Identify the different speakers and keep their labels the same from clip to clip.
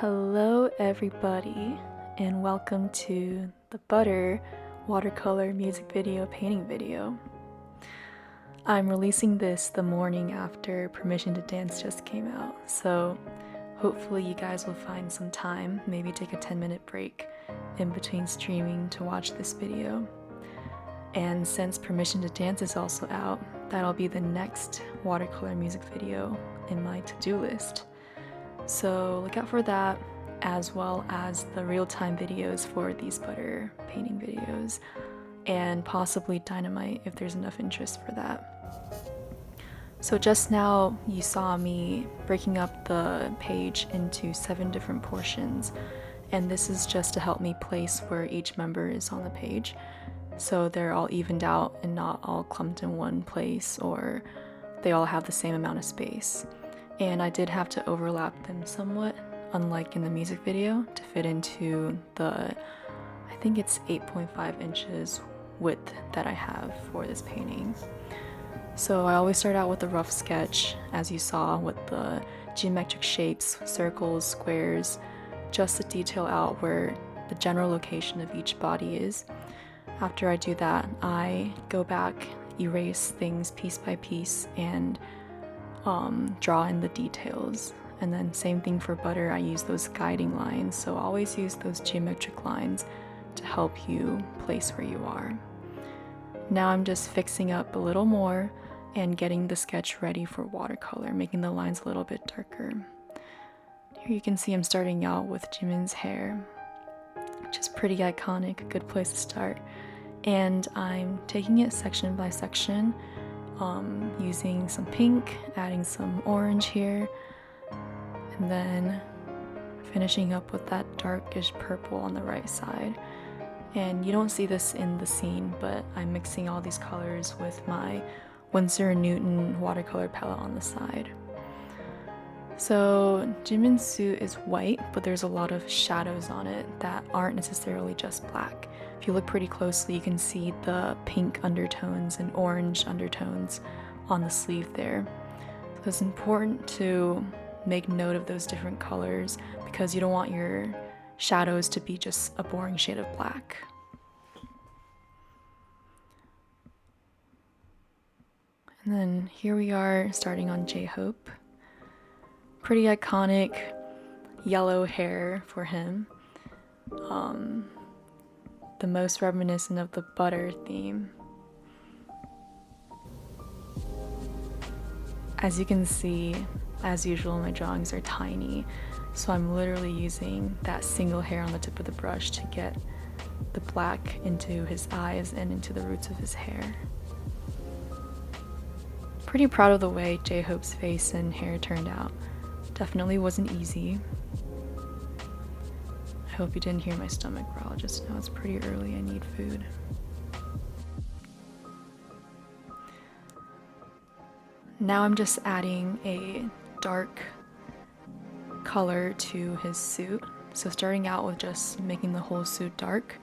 Speaker 1: Hello everybody and welcome to the Butter watercolor music video painting video. I'm releasing this the morning after Permission to Dance just came out, so hopefully you guys will find some time, maybe take a 10-minute break in between streaming to watch this video. And since Permission to Dance is also out, that'll be the next watercolor music video in my to-do list. So look out for that, as well as the real-time videos for these butter painting videos, and possibly Dynamite if there's enough interest for that. So just now you saw me breaking up the page into 7 different portions, and this is just to help me place where each member is on the page, so they're all evened out and not all clumped in one place, or they all have the same amount of space. And I did have to overlap them somewhat, unlike in the music video, to fit into the, I think it's 8.5 inches width that I have for this painting. So I always start out with a rough sketch, as you saw, with the geometric shapes, circles, squares, just to detail out where the general location of each body is. After I do that, I go back, erase things piece by piece, and draw in the details. And then same thing for butter, I use those guiding lines, so always use those geometric lines to help you place where you are. Now I'm just fixing up a little more and getting the sketch ready for watercolor, making the lines a little bit darker. Here you can see I'm starting out with Jimin's hair, which is pretty iconic, a good place to start. And I'm taking it section by section, using some pink, adding some orange here, and then finishing up with that darkish purple on the right side. And you don't see this in the scene, but I'm mixing all these colors with my Winsor Newton watercolor palette on the side. So Jimin's suit is white, but there's a lot of shadows on it that aren't necessarily just black. If you look pretty closely, you can see the pink undertones and orange undertones on the sleeve there. So it's important to make note of those different colors because you don't want your shadows to be just a boring shade of black. And then here we are starting on Jhope. Pretty iconic yellow hair for him. The most reminiscent of the butter theme. As you can see, as usual, my drawings are tiny, so I'm literally using that single hair on the tip of the brush to get the black into his eyes and into the roots of his hair. Pretty proud of the way Jhope's face and hair turned out. Definitely wasn't easy. I hope you didn't hear my stomach growl just now. It's pretty early, I need food. Now I'm just adding a dark color to his suit. So starting out with just making the whole suit dark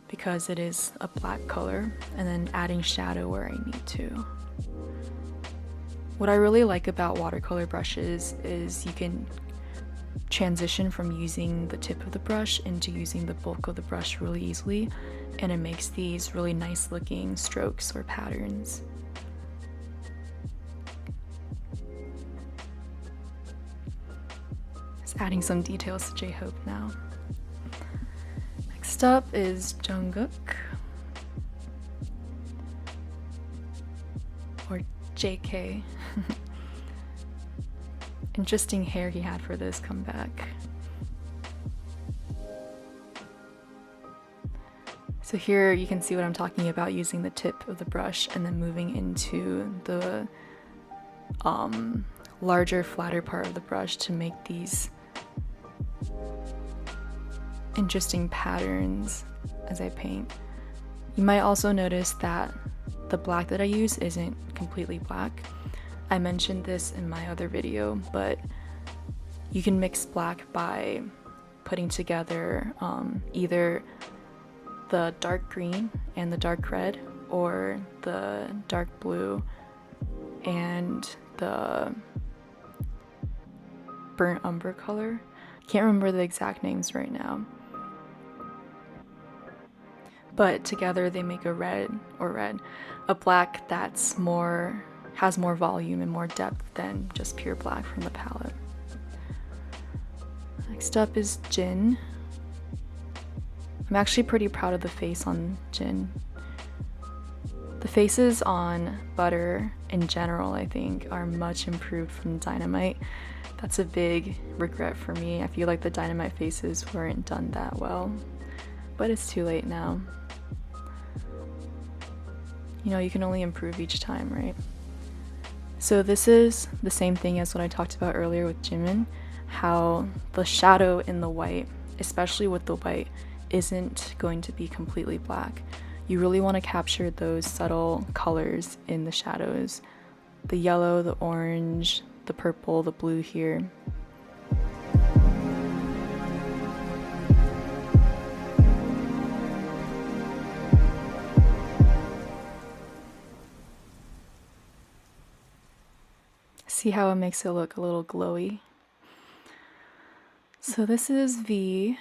Speaker 1: because it is a black color, and then adding shadow where I need to. What I really like about watercolor brushes is you can transition from using the tip of the brush into using the bulk of the brush really easily, and it makes these really nice looking strokes or patterns. Just adding some details to Jhope now. Next up is Jungkook, or JK. Interesting hair he had for this comeback. So here you can see what I'm talking about, using the tip of the brush and then moving into the larger, flatter part of the brush to make these interesting patterns as I paint. You might also notice that the black that I use isn't completely black. I mentioned this in my other video, but you can mix black by putting together either the dark green and the dark red, or the dark blue and the burnt umber color, Can't remember the exact names right now. But together they make a black that's has more volume and more depth than just pure black from the palette. Next up is Jin. I'm actually pretty proud of the face on Jin. The faces on Butter in general, I think, are much improved from Dynamite. That's a big regret for me. I feel like the Dynamite faces weren't done that well, but it's too late now. You know, you can only improve each time, right? So this is the same thing as what I talked about earlier with Jimin, how the shadow in the white, especially with the white, isn't going to be completely black. You really want to capture those subtle colors in the shadows. The yellow, the orange, the purple, the blue here. See how it makes it look a little glowy? So this is V.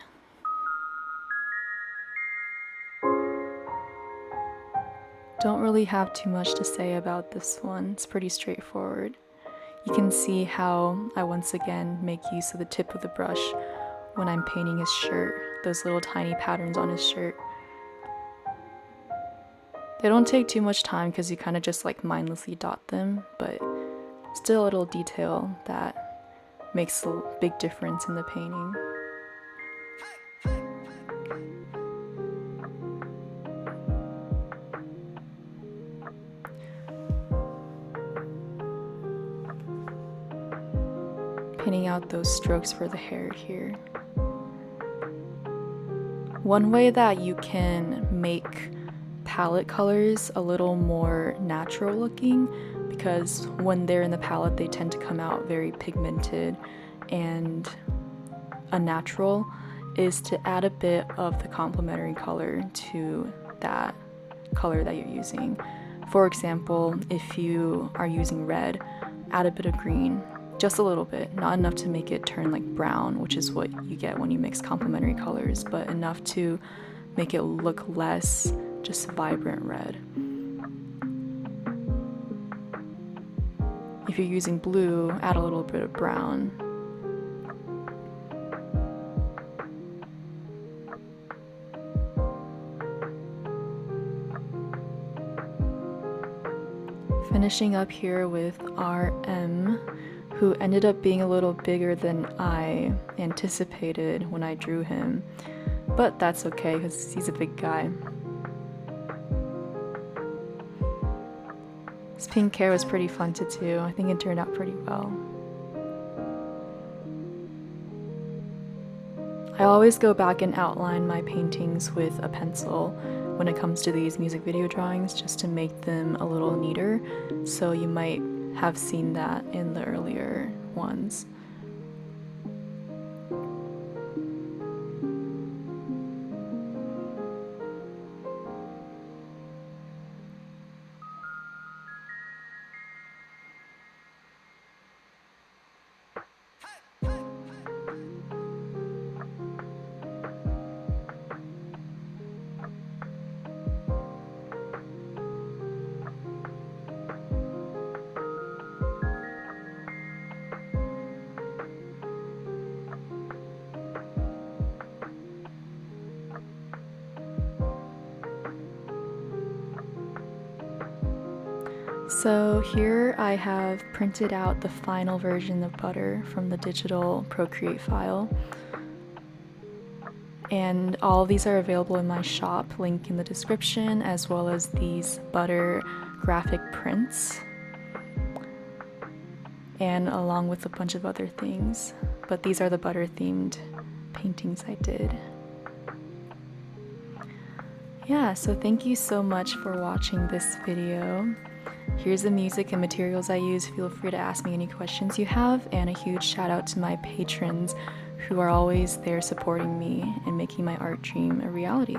Speaker 1: Don't really have too much to say about this one. It's pretty straightforward. You can see how I once again make use of the tip of the brush when I'm painting his shirt, those little tiny patterns on his shirt. They don't take too much time because you kind of just like mindlessly dot them, but still a little detail that makes a big difference in the painting. Painting out those strokes for the hair here. One way that you can make palette colors a little more natural looking, because when they're in the palette they tend to come out very pigmented and unnatural, is to add a bit of the complementary color to that color that you're using. For example, if you are using red, add a bit of green, just a little bit, not enough to make it turn like brown, which is what you get when you mix complementary colors, but enough to make it look less just vibrant red. If you're using blue, add a little bit of brown. Finishing up here with RM, who ended up being a little bigger than I anticipated when I drew him, but that's okay because he's a big guy. His pink hair was pretty fun to do. I think it turned out pretty well. I always go back and outline my paintings with a pencil when it comes to these music video drawings, just to make them a little neater, so you might have seen that in the earlier ones. So here I have printed out the final version of Butter from the digital Procreate file. And all of these are available in my shop, link in the description, as well as these Butter graphic prints, and along with a bunch of other things. But these are the Butter themed paintings I did. Yeah, so thank you so much for watching this video. Here's the music and materials I use. Feel free to ask me any questions you have, and a huge shout out to my patrons who are always there supporting me and making my art dream a reality.